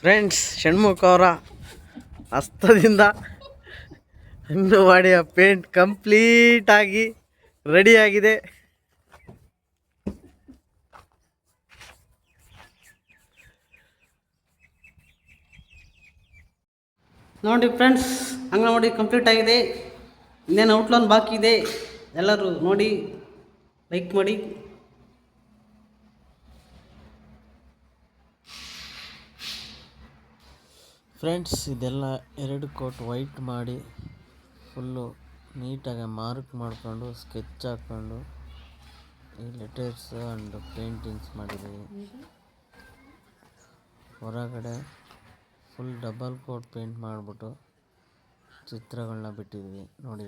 Friends, Shanmukha ಅವರ ಹಸ್ತದಿಂದ ಅಂಗನವಾಡಿಯ paint complete ಆಗಿ ರೆಡಿಯಾಗಿದೆ. ನೋಡಿ ಫ್ರೆಂಡ್ಸ್, ಅಂಗನವಾಡಿ ಕಂಪ್ಲೀಟ್ ಆಗಿದೆ. ಇನ್ನೇನು ಔಟ್ಲೈನ್ ಬಾಕಿ ಇದೆ. ಎಲ್ಲರೂ ನೋಡಿ, ಲೈಕ್ ಮಾಡಿ. ಫ್ರೆಂಡ್ಸ್, ಇದೆಲ್ಲ 2 ಕೋಟ್ ವೈಟ್ ಮಾಡಿ ಫುಲ್ಲು ನೀಟಾಗಿ ಮಾರ್ಕ್ ಮಾಡಿಕೊಂಡು ಸ್ಕೆಚ್ ಹಾಕ್ಕೊಂಡು ಈ ಲೆಟರ್ಸ್ ಆ್ಯಂಡ್ ಪೇಂಟಿಂಗ್ಸ್ ಮಾಡಿದ್ದೀವಿ. ಹೊರಗಡೆ ಫುಲ್ ಡಬಲ್ ಕೋಟ್ ಪೇಂಟ್ ಮಾಡಿಬಿಟ್ಟು ಚಿತ್ರಗಳನ್ನ ಬಿಟ್ಟಿದ್ವಿ. ನೋಡಿ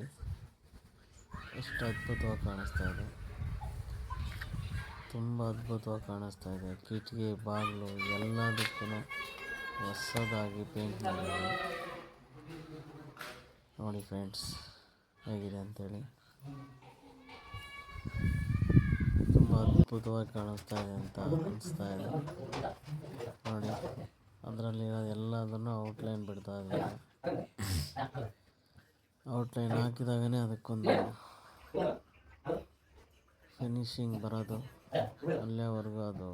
ಎಷ್ಟು ಅದ್ಭುತವಾಗಿ ಕಾಣಿಸ್ತಾ ಇದೆ, ತುಂಬ ಅದ್ಭುತವಾಗಿ ಕಾಣಿಸ್ತಾ ಇದೆ. ಕಿಟಕಿ ಬಾಗಿಲು ಎಲ್ಲದಕ್ಕೂ ಹೊಸದಾಗಿ ಪೇಂಟ್ ಮಾಡಿದ್ದೀವಿ. ನೋಡಿ ಫ್ರೆಂಡ್ಸ್, ಹೇಗಿದೆ ಅಂತೇಳಿ. ತುಂಬ ಅದ್ಭುತವಾಗಿ ಕಾಣಿಸ್ತಾ ಇದೆ ಅಂತ ಅನಿಸ್ತಾ ಇದೆ. ನೋಡಿ, ಅದರಲ್ಲಿರೋ ಎಲ್ಲದನ್ನು ಔಟ್ಲೈನ್ ಬಿಡ್ತಾ ಇದ್ದಾರೆ. ಔಟ್ಲೈನ್ ಹಾಕಿದಾಗನೇ ಅದಕ್ಕೊಂದು ಫಿನಿಶಿಂಗ್ ಬರೋದು. ಅಲ್ಲಿವರೆಗೂ ಅದು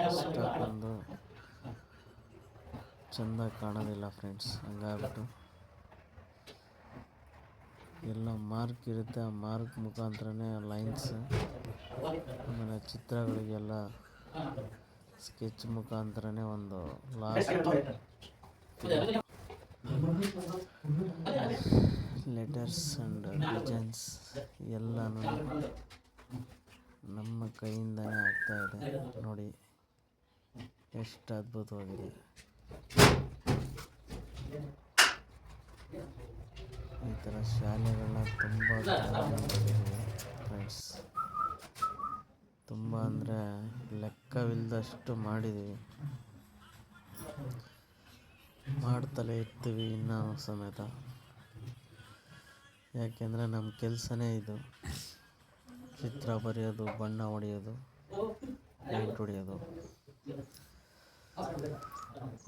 ಅಷ್ಟೊಂದು ಚೆಂದ ಕಾಣೋದಿಲ್ಲ ಫ್ರೆಂಡ್ಸ್. ಹಂಗಾಗ್ಬಿಟ್ಟು ಎಲ್ಲ ಮಾರ್ಕ್ ಇರುತ್ತೆ, ಆ ಮಾರ್ಕ್ ಮುಖಾಂತರನೇ ಲೈನ್ಸ್, ಆಮೇಲೆ ಚಿತ್ರಗಳಿಗೆಲ್ಲ ಸ್ಕೆಚ್ ಮುಖಾಂತರನೇ ಒಂದು ಲಾಸ್ಟ್ ಲೆಟರ್ಸ್ ಆ್ಯಂಡ್ ಡಿಸೈನ್ಸ್ ಎಲ್ಲನೂ ನಮ್ಮ ಕೈಯಿಂದನೇ ಆಗ್ತಾ ಇದೆ. ನೋಡಿ ಎಷ್ಟು ಅದ್ಭುತವಾಗಿದೆ. ಈ ಥರ ಶಾಲೆಗಳನ್ನ ತುಂಬ ಮಾಡಿದ್ದೀವಿ ಫ್ರೆಂಡ್ಸ್. ತುಂಬ ಅಂದರೆ ಲೆಕ್ಕವಿಲ್ಲದಷ್ಟು ಮಾಡಿದ್ದೀವಿ, ಮಾಡ್ತಲೇ ಇರ್ತೀವಿ ಇನ್ನೂ ಸಮೇತ. ಯಾಕೆಂದರೆ ನಮ್ಮ ಕೆಲಸನೇ ಇದು, ಚಿತ್ರ ಬರೆಯೋದು, ಬಣ್ಣ ಹೊಡೆಯೋದು, ಪೇಂಟ್ ಹೊಡೆಯೋದು.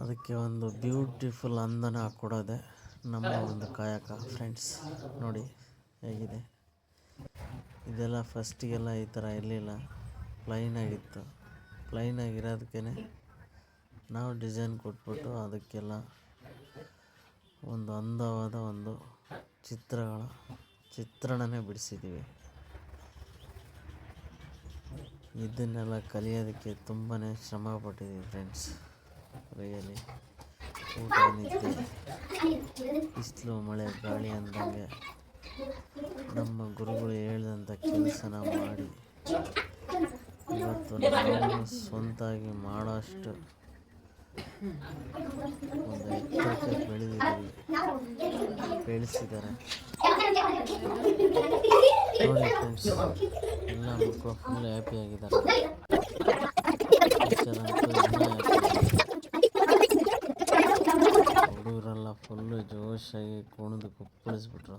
ಅದಕ್ಕೆ ಒಂದು ಬ್ಯೂಟಿಫುಲ್ ಅಂದನ ಕೊಡೋದೆ ನಮ್ಮ ಒಂದು ಕಾಯಕ ಫ್ರೆಂಡ್ಸ್. ನೋಡಿ ಹೇಗಿದೆ. ಇದೆಲ್ಲ ಫಸ್ಟಿಗೆಲ್ಲ ಈ ಥರ ಇರಲಿಲ್ಲ, ಪ್ಲೈನಾಗಿತ್ತು. ಪ್ಲೈನಾಗಿರೋದಕ್ಕೇ ನಾವು ಡಿಸೈನ್ ಕೊಟ್ಬಿಟ್ಟು ಅದಕ್ಕೆಲ್ಲ ಒಂದು ಅಂದವಾದ ಒಂದು ಚಿತ್ರಣನೇ ಬಿಡಿಸಿದ್ದೀವಿ. ಇದನ್ನೆಲ್ಲ ಕಲಿಯೋದಕ್ಕೆ ತುಂಬಾ ಶ್ರಮ ಪಟ್ಟಿದ್ದೀವಿ ಫ್ರೆಂಡ್ಸ್. ರಿಯಲಿ ಊಟ, ನಿದ್ದೆ, ಬಿಸಿಲು, ಮಳೆ, ಗಾಳಿ ಅಂದಂಗೆ ನಮ್ಮ ಗುರುಗಳು ಹೇಳಿದಂಥ ಕೆಲಸನ ಮಾಡಿ ಇವತ್ತು ನಾವು ಸ್ವಂತಾಗಿ ಮಾಡೋಷ್ಟು ಒಂದು ಎತ್ತರಕ್ಕೆ ಬೆಳೆಸಿದ್ದಾರೆ. ನೋಡಿ ಫ್ರೆಂಡ್ಸ್, ಎಲ್ಲ ಮಕ್ಕಳು ಫುಲ್ ಹ್ಯಾಪಿಯಾಗಿದ್ದಾರೆ. ಟೀಚರಂತೂ ಇನ್ನೂ ಹುಡುಗರೆಲ್ಲ ಫುಲ್ಲು ಜೋಶಾಗಿ ಕುಣಿದು ಕುಪ್ಪಳಿಸ್ಬಿಟ್ರು.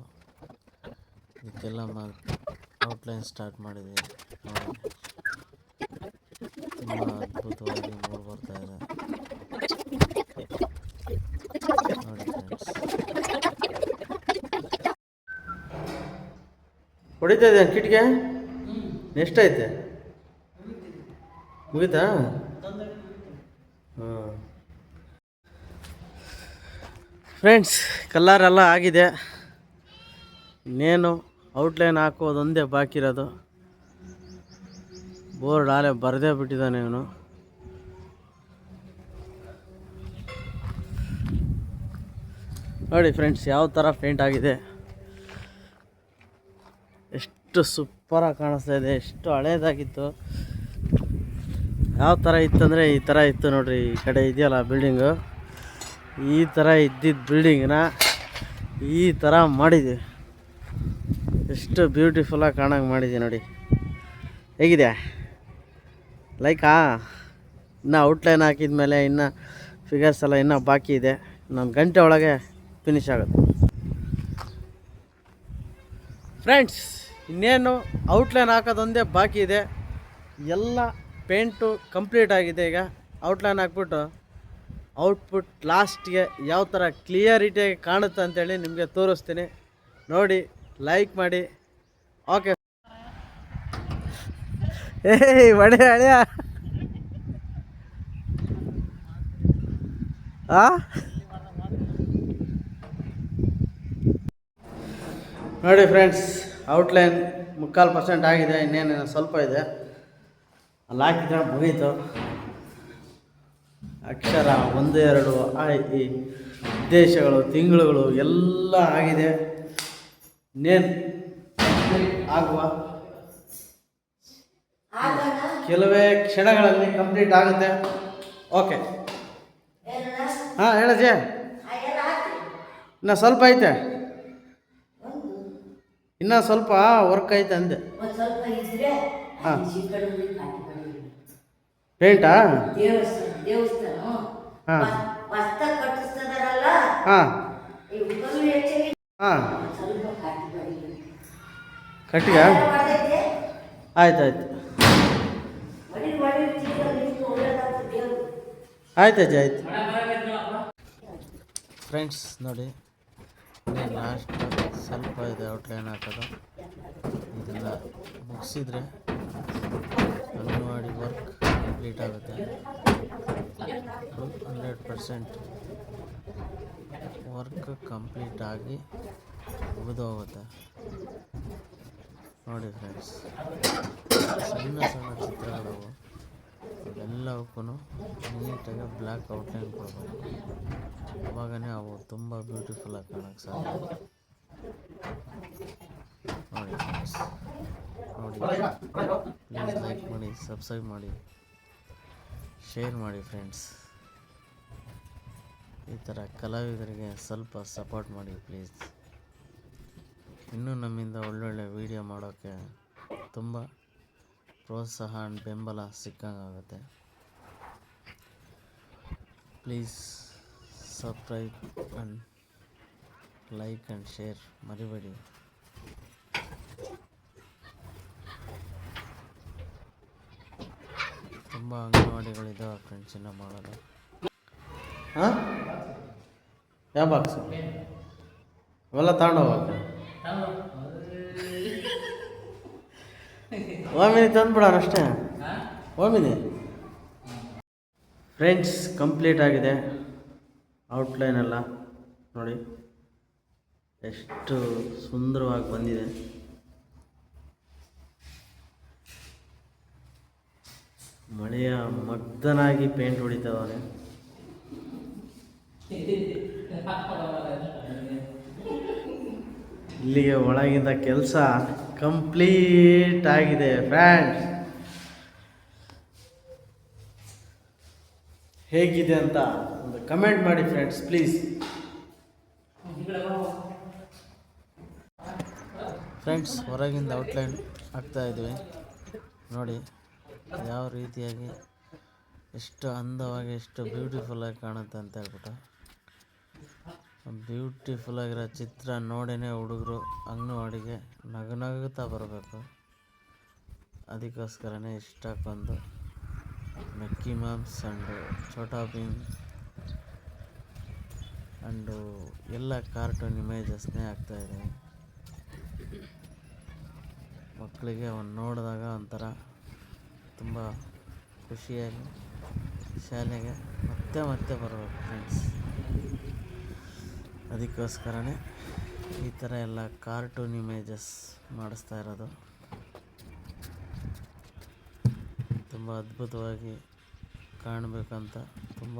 ಇದಕ್ಕೆಲ್ಲ ಔಟ್ಲೈನ್ ಸ್ಟಾರ್ಟ್ ಮಾಡಿದ್ವಿ. ನೋಡಿ ತುಂಬ ಅದ್ಭುತವಾಗಿ ಮೂಡಿ ಬರ್ತಾ ಇದೆ. ನೋಡಿ ಫ್ರೆಂಡ್ಸ್, ಹೊಡಿತಾ ಇದೆ ಕಿಟ್ಗೆ. ಎಷ್ಟೈತೆ? ಮುಗಿತಾ? ಹಾಂ ಫ್ರೆಂಡ್ಸ್, ಕಲರೆಲ್ಲ ಆಗಿದೆ. ಇನ್ನೇನು ಔಟ್ಲೈನ್ ಹಾಕೋದೊಂದೇ ಬಾಕಿ ಇರೋದು. ಬೋರ್ಡ್ ಆಲೆ ಬರದೇ ಬಿಟ್ಟಿದ್ದಾನೆ ಇವನು. ನೋಡಿ ಫ್ರೆಂಡ್ಸ್, ಯಾವ ಥರ ಪೇಂಟ್ ಆಗಿದೆ, ಎಷ್ಟು ಸೂಪರಾಗಿ ಕಾಣಿಸ್ತಾ ಇದೆ. ಎಷ್ಟು ಹಳೇದಾಗಿತ್ತು, ಯಾವ ಥರ ಇತ್ತಂದರೆ ಈ ಥರ ಇತ್ತು. ನೋಡಿರಿ, ಈ ಕಡೆ ಇದೆಯಲ್ಲ ಬಿಲ್ಡಿಂಗು, ಈ ಥರ ಇದ್ದಿದ್ದ ಬಿಲ್ಡಿಂಗ್ನ ಈ ಥರ ಮಾಡಿದ್ದೀವಿ. ಎಷ್ಟು ಬ್ಯೂಟಿಫುಲ್ಲಾಗಿ ಕಾಣೋಂಗೆ ಮಾಡಿದ್ದೀವಿ. ನೋಡಿ ಹೇಗಿದೆ, ಲೈಕಾ? ಇನ್ನು ಔಟ್ಲೈನ್ ಹಾಕಿದ ಮೇಲೆ ಇನ್ನು ಫಿಗರ್ಸ್ ಎಲ್ಲ ಇನ್ನೂ ಬಾಕಿ ಇದೆ. ಇನ್ನೊಂದು ಗಂಟೆ ಒಳಗೆ ಫಿನಿಶ್ ಆಗುತ್ತೆ ಫ್ರೆಂಡ್ಸ್. ಇನ್ನೇನು ಔಟ್ಲೈನ್ ಹಾಕೋದೊಂದೇ ಬಾಕಿ ಇದೆ. ಎಲ್ಲ ಪೇಂಟು ಕಂಪ್ಲೀಟ್ ಆಗಿದೆ. ಈಗ ಔಟ್ಲೈನ್ ಹಾಕ್ಬಿಟ್ಟು ಔಟ್ಪುಟ್ ಲಾಸ್ಟ್ಗೆ ಯಾವ ಥರ ಕ್ಲಿಯರಿಟಿಯಾಗಿ ಕಾಣುತ್ತೆ ಅಂತೇಳಿ ನಿಮಗೆ ತೋರಿಸ್ತೀನಿ. ನೋಡಿ, ಲೈಕ್ ಮಾಡಿ. ಓಕೆ. ಏಯ್ ಒಡೆ ಹಳೆಯ ನೋಡಿ ಫ್ರೆಂಡ್ಸ್, ಔಟ್ಲೈನ್ 3/4% ಆಗಿದೆ. ಇನ್ನೇನು ಸ್ವಲ್ಪ ಇದೆ. ಅಲ್ಲಿ ಹಾಕಿದ್ರೆ ಮುಗೀತು. ಅಕ್ಷರ 1, 2 ಈ ಉದ್ದೇಶಗಳು, ತಿಂಗಳುಗಳು ಎಲ್ಲ ಆಗಿದೆ. ಇನ್ನೇನು ಆಗುವ ಕೆಲವೇ ಕ್ಷಣಗಳಲ್ಲಿ ಕಂಪ್ಲೀಟ್ ಆಗುತ್ತೆ. ಓಕೆ. ಹಾಂ ಹೇಳಜೆ, ಇನ್ನು ಸ್ವಲ್ಪ ಐತೆ, ಇನ್ನೂ ಸ್ವಲ್ಪ ವರ್ಕ್ ಐತೆ ಅಂದೆ. ಹಾಂ, ಪೇಂಟಾ? ಹಾಂ ಹಾಂ ಹಾಂ, ಕಟ್ಟಿಗೆ ಆಯ್ತು ಆಯ್ತು ಆಯ್ತು ಅಜ್ಜಿ ಆಯ್ತು. ಫ್ರೆಂಡ್ಸ್ ನೋಡಿ, ಲಾಸ್ಟ್ ಸ್ವಲ್ಪ ಇದೆ ಔಟ್ಲೈನ್ ಹಾಕೋದು. ಇದೆಲ್ಲ ಮುಗಿಸಿದ್ರೆ ಅಂಗನವಾಡಿ ವರ್ಕ್ ಕಂಪ್ಲೀಟ್ ಆಗುತ್ತೆ. 100% ವರ್ಕ್ ಕಂಪ್ಲೀಟ್ ಆಗಿ ಮುಗಿದು ಹೋಗುತ್ತೆ. ನೋಡಿ ಫ್ರೆಂಡ್ಸ್, ಸಣ್ಣ ಸಣ್ಣ ಚಿತ್ರಗಳವು ಎಲ್ಲವಕ್ಕೂ ನೀಟಾಗಿ ಬ್ಲ್ಯಾಕ್ ಔಟ್ಲೈನ್ ಕೊಡಬೇಕು. ಅವಾಗನೇ ಅವು ತುಂಬ ಬ್ಯೂಟಿಫುಲ್ಲಾಗಿ ಕಾಣೋಕ್ಕೆ ಸಾಧ್ಯ. ನೋಡಿ ಫ್ರೆಂಡ್ಸ್, ನೋಡಿ, ಪ್ಲೀಸ್ ಲೈಕ್ ಮಾಡಿ, ಸಬ್ಸ್ಕ್ರೈಬ್ ಮಾಡಿ, ಶೇರ್ ಮಾಡಿ ಫ್ರೆಂಡ್ಸ್. ಈ ಥರ ಕಲಾವಿದರಿಗೆ ಸ್ವಲ್ಪ ಸಪೋರ್ಟ್ ಮಾಡಿ ಪ್ಲೀಸ್. ಇನ್ನೂ ನಮ್ಮಿಂದ ಒಳ್ಳೊಳ್ಳೆ ವೀಡಿಯೋ ಮಾಡೋಕ್ಕೆ ತುಂಬ ಪ್ರೋತ್ಸಾಹ ಆ್ಯಂಡ್ ಬೆಂಬಲ ಸಿಕ್ಕಂಗಾಗುತ್ತೆ. Please subscribe and like and share ಮರಿಬೇಡಿ. ತುಂಬ ಅಂಗನವಾಡಿಗಳಿದ್ದಾವೆ ಫ್ರೆಂಡ್ಸ್ ಇನ್ನೂ ಮಾಡೋದು. ಹಾಂ, ಯಾವ ಬಾಕ್ಸು ಅವೆಲ್ಲ ತಗೊಂಡೋಗ್ಬೇಕು. ಓಮಿನಿ ತಂದುಬಿಡೋಣ ಅಷ್ಟೇ. ಓಮಿನಿ ಫ್ರೆಂಡ್ಸ್ ಕಂಪ್ಲೀಟ್ ಆಗಿದೆ ಔಟ್ಲೈನ್ ಎಲ್ಲ. ನೋಡಿ ಎಷ್ಟು ಸುಂದರವಾಗಿ ಬಂದಿದೆ. ಮಳೆಯ ಮಗ್ದನಾಗಿ ಪೇಂಟ್ ಹೊಡಿತಾವನೆ. ಇಲ್ಲಿಗೆ ಒಳಗಿಂದ ಕೆಲಸ ಕಂಪ್ಲೀಟ್ ಆಗಿದೆ ಫ್ರೆಂಡ್ಸ್. ಹೇಗಿದೆ ಅಂತ ಒಂದು ಕಮೆಂಟ್ ಮಾಡಿ ಫ್ರೆಂಡ್ಸ್ ಪ್ಲೀಸ್. ಫ್ರೆಂಡ್ಸ್, ಹೊರಗಿಂದ ಔಟ್ಲೈನ್ ಹಾಕ್ತಾಯಿದ್ವಿ ನೋಡಿ ಯಾವ ರೀತಿಯಾಗಿ ಎಷ್ಟು ಅಂದವಾಗಿ, ಎಷ್ಟು ಬ್ಯೂಟಿಫುಲ್ಲಾಗಿ ಕಾಣುತ್ತೆ ಅಂತ ಹೇಳ್ಬಿಟ್ಟು. ಬ್ಯೂಟಿಫುಲ್ಲಾಗಿರೋ ಚಿತ್ರ ನೋಡೇ ಹುಡುಗರು ಅಂಗನವಾಡಿಗೆ ನಗುತ್ತಾ ಬರಬೇಕು. ಅದಕ್ಕೋಸ್ಕರನೇ ಇಷ್ಟಕ್ಕೊಂದು Mickey Mouse and Chhota Bheem and ಎಲ್ಲ ಕಾರ್ಟೂನ್ ಇಮೇಜಸ್ನೇ ಹಾಕ್ತಾಯಿದ್ದೀನಿ. ಮಕ್ಕಳಿಗೆ ಅವನ್ನ ನೋಡಿದಾಗ ಒಂಥರ ತುಂಬ ಖುಷಿಯಾಗಿ ಶಾಲೆಗೆ ಮತ್ತೆ ಮತ್ತೆ ಬರಬೇಕು ಫ್ರೆಂಡ್ಸ್. ಅದಕ್ಕೋಸ್ಕರನೇ ಈ ಥರ ಎಲ್ಲ ಕಾರ್ಟೂನ್ ಇಮೇಜಸ್ ಮಾಡಿಸ್ತಾ ಇರೋದು. ತುಂಬ ಅದ್ಭುತವಾಗಿ ಕಾಣಬೇಕಂತ, ತುಂಬ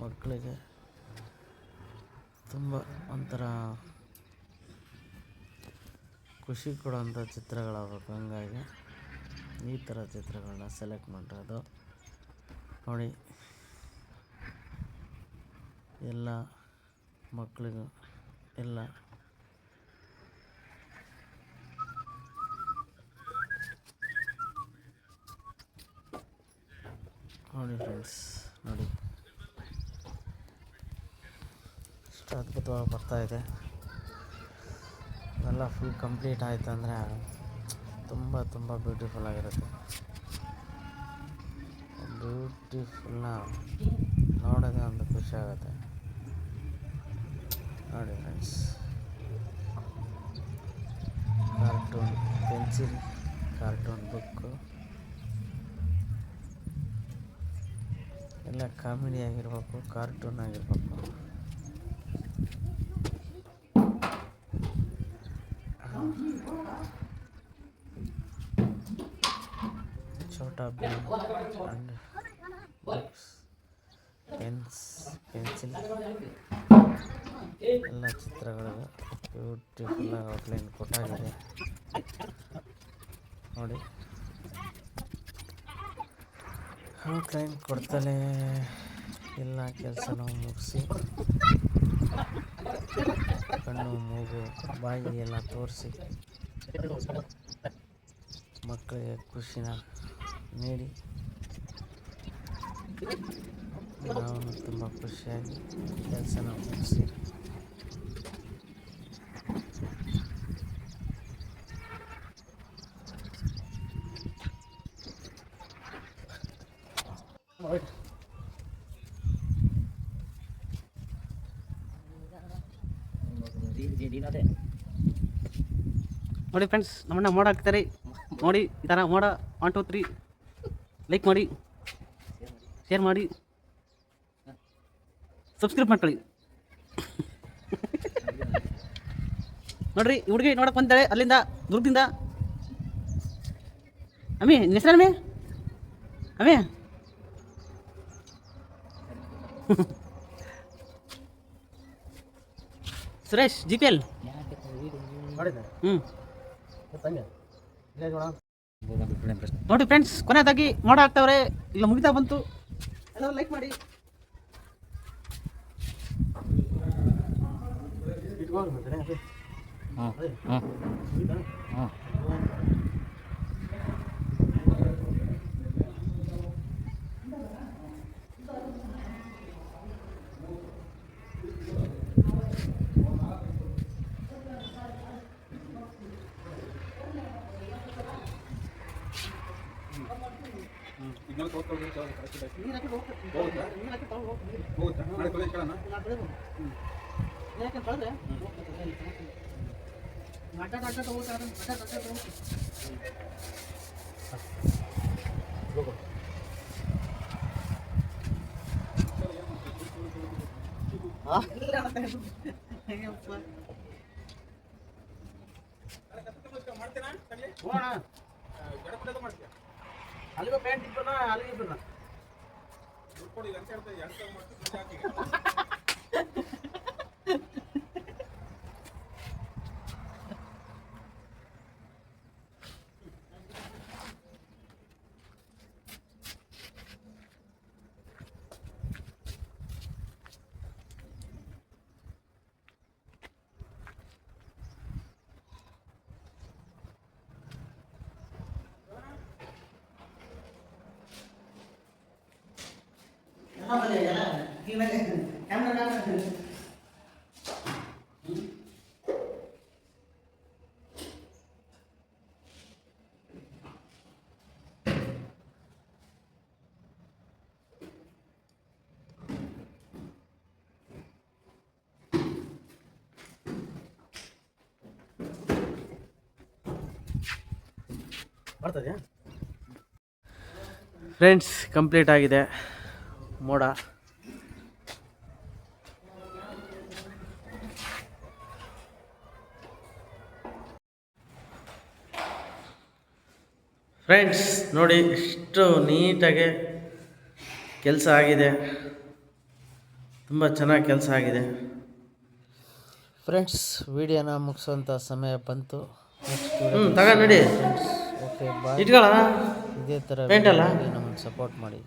ಮಕ್ಕಳಿಗೆ ತುಂಬ ಒಂಥರ ಖುಷಿ ಕೊಡೋಂಥ ಚಿತ್ರಗಳಾಗಬೇಕು. ಹಂಗಾಗಿ ಈ ಥರ ಚಿತ್ರಗಳನ್ನ ಸೆಲೆಕ್ಟ್ ಮಾಡಿರೋದು ನೋಡಿ. ಎಲ್ಲ ಮಕ್ಕಳಿಗೂ ಎಲ್ಲ ನೋಡಿ ಫ್ರೆಂಡ್ಸ್, ನೋಡಿ ಎಷ್ಟು ಅದ್ಭುತವಾಗಿ ಬರ್ತಾಯಿದೆ. ಎಲ್ಲ ಫುಲ್ ಕಂಪ್ಲೀಟ್ ಆಯಿತು ಅಂದರೆ ತುಂಬ ತುಂಬ ಬ್ಯೂಟಿಫುಲ್ ಆಗಿರುತ್ತೆ. ಬ್ಯೂಟಿಫುಲ್ನ ನೋಡೋದೇ ಒಂದು ಖುಷಿ ಆಗುತ್ತೆ ನೋಡಿ friends. Cartoon pencil, cartoon book ಎಲ್ಲ ಕಾಮಿಡಿ ಆಗಿರ್ಬೇಕು, ಕಾರ್ಟೂನ್ ಆಗಿರ್ಬೇಕು. Chhota Bheem and books, pencil ಎಲ್ಲ ಚಿತ್ರಗಳಿವೆ. ಬ್ಯೂಟಿಫುಲ್ ಔಟ್ಲೈನ್ ಕೊಟ್ಟಾಗಿದೆ ನೋಡಿ. ಔಟ್ಲೈನ್ ಕೊಡ್ತಲೇ ಎಲ್ಲ ಕೆಲಸನೂ ಮುಗಿಸಿ ಕಣ್ಣು, ಮೂಗು, ಬಾಯಿ ಎಲ್ಲ ತೋರಿಸಿ ಮಕ್ಕಳಿಗೆ ಖುಷಿನ ನೀಡಿ ನಾವು ತುಂಬ ಖುಷಿಯಾಗಿ ಕೆಲಸನ ಮುಗಿಸಿ ನೋಡಿ ಫ್ರೆಂಡ್ಸ್, ನಮ್ಮನ್ನ ಮೋಡ ಹಾಕ್ತಾರೆ ನೋಡಿ. ಈ ಥರ ಮೋಡ 1 2 3 ಲೈಕ್ ಮಾಡಿ, ಶೇರ್ ಮಾಡಿ, ಸಬ್ಸ್ಕ್ರೈಬ್ ಮಾಡ್ಕೊಳ್ಳಿ. ನೋಡ್ರಿ, ಈ ಹುಡುಗಿ ನೋಡಕ್ಕೆ ಬಂದಾಳೆ ಅಲ್ಲಿಂದ ದುರ್ಗದಿಂದ. ಅಮ್ಮಿ ನಿನ್ನ ಹೆಸರು ಅಮ್ಮಿ? ಅಮ್ಮಿ ಸುರೇಶ್ GPL. ನೋಡಿ ಫ್ರೆಂಡ್ಸ್, ಕೊನೆಯದಾಗಿ ಮೋಡ ಹಾಕ್ತವ್ರೆ, ಇಲ್ಲ ಮುಗಿತಾ ಬಂತು. ಎಲ್ಲರೂ ಲೈಕ್ ಮಾಡಿ. ಅಲ್ಲಿಗೆ ಪ್ಯಾಂಟ್ ಇಬ್ಬರನ್ನ ಅಲ್ಲಿಗೆ ಇಬ್ಬರನ್ನ ಫ್ರೆಂಡ್ಸ್, ಕಂಪ್ಲೀಟ್ ಆಗಿದೆ ಮೋಡ. ಫ್ರೆಂಡ್ಸ್ ನೋಡಿ, ಎಷ್ಟು ನೀಟಾಗಿ ಕೆಲಸ ಆಗಿದೆ, ತುಂಬ ಚೆನ್ನಾಗಿ ಕೆಲಸ ಆಗಿದೆ. ಫ್ರೆಂಡ್ಸ್, ವಿಡಿಯೋನ ಮುಗಿಸೋಂಥ ಸಮಯ ಬಂತು. ತಗೊಂಡು ನೋಡಿ, ಓಕೆ ಬಾಯ್. ಇಟ್ಕೊಳ್ಳೋಣ, ಇದೇ ಥರ ನಮಗೆ ಸಪೋರ್ಟ್ ಮಾಡಿ.